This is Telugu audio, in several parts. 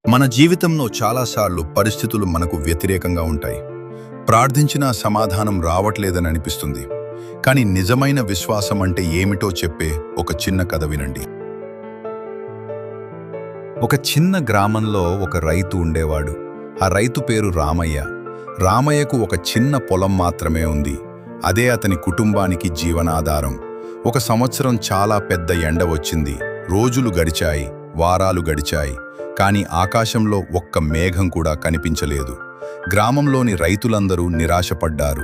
మన జీవితంలో చాలాసార్లు పరిస్థితులు మనకు వ్యతిరేకంగా ఉంటాయి. ప్రార్థించినా సమాధానం రావట్లేదని అనిపిస్తుంది. కానీ నిజమైన విశ్వాసం అంటే ఏమిటో చెప్పే ఒక చిన్న కథ వినండి. ఒక చిన్న గ్రామంలో ఒక రైతు ఉండేవాడు. ఆ రైతు పేరు రామయ్య. రామయ్యకు ఒక చిన్న పొలం మాత్రమే ఉంది. అదే అతని కుటుంబానికి జీవనాధారం. ఒక సంవత్సరం చాలా పెద్ద ఎండ వచ్చింది. రోజులు గడిచాయి, వారాలు గడిచాయి. కానీ ఆకాశంలో ఒక్క మేఘం కూడా కనిపించలేదు. గ్రామంలోని రైతులందరూ నిరాశపడ్డారు.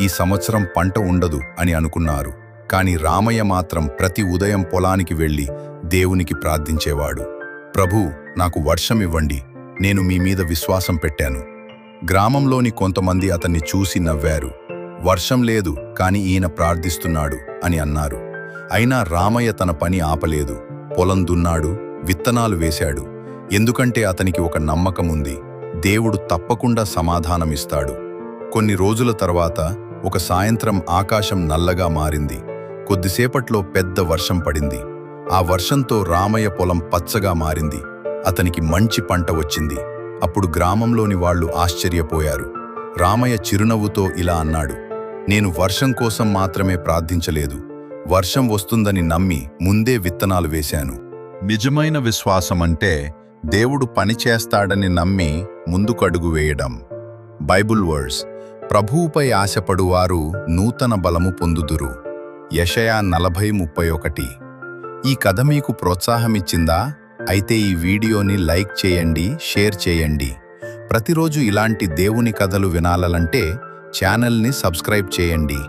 ఈ సంవత్సరం పంట ఉండదు అని అనుకున్నారు. కానీ రామయ్య మాత్రం ప్రతి ఉదయం పొలానికి వెళ్లి దేవునికి ప్రార్థించేవాడు. ప్రభూ, నాకు వర్షం ఇవ్వండి, నేను మీ మీద విశ్వాసం పెట్టాను. గ్రామంలోని కొంతమంది అతన్ని చూసి నవ్వారు. వర్షం లేదు, కానీ ఈయన ప్రార్థిస్తున్నాడు అని అన్నారు. అయినా రామయ్య తన పని ఆపలేదు. పొలం దున్నాడు, విత్తనాలు వేశాడు. ఎందుకంటే అతనికి ఒక నమ్మకం ఉంది, దేవుడు తప్పకుండా సమాధానమిస్తాడు. కొన్ని రోజుల తర్వాత ఒక సాయంత్రం ఆకాశం నల్లగా మారింది. కొద్దిసేపట్లో పెద్ద వర్షం పడింది. ఆ వర్షంతో రామయ్య పొలం పచ్చగా మారింది. అతనికి మంచి పంట వచ్చింది. అప్పుడు గ్రామంలోని వాళ్ళు ఆశ్చర్యపోయారు. రామయ్య చిరునవ్వుతో ఇలా అన్నాడు, నేను వర్షం కోసం మాత్రమే ప్రార్థించలేదు, వర్షం వస్తుందని నమ్మి ముందే విత్తనాలు వేశాను. నిజమైన విశ్వాసం అంటే దేవుడు పని చేస్తాడని నమ్మి ముందుకు అడుగు వేయడం. బైబుల్ వర్డ్స్: ప్రభువుపై ఆశపడువారు నూతన బలము పొందుదురు. యెషయా 40:31. ఈ కథ మీకు ప్రోత్సాహమిచ్చిందా? అయితే ఈ వీడియోని లైక్ చేయండి, షేర్ చేయండి. ప్రతిరోజు ఇలాంటి దేవుని కథలు వినాలంటే ఛానల్ని సబ్స్క్రైబ్ చేయండి.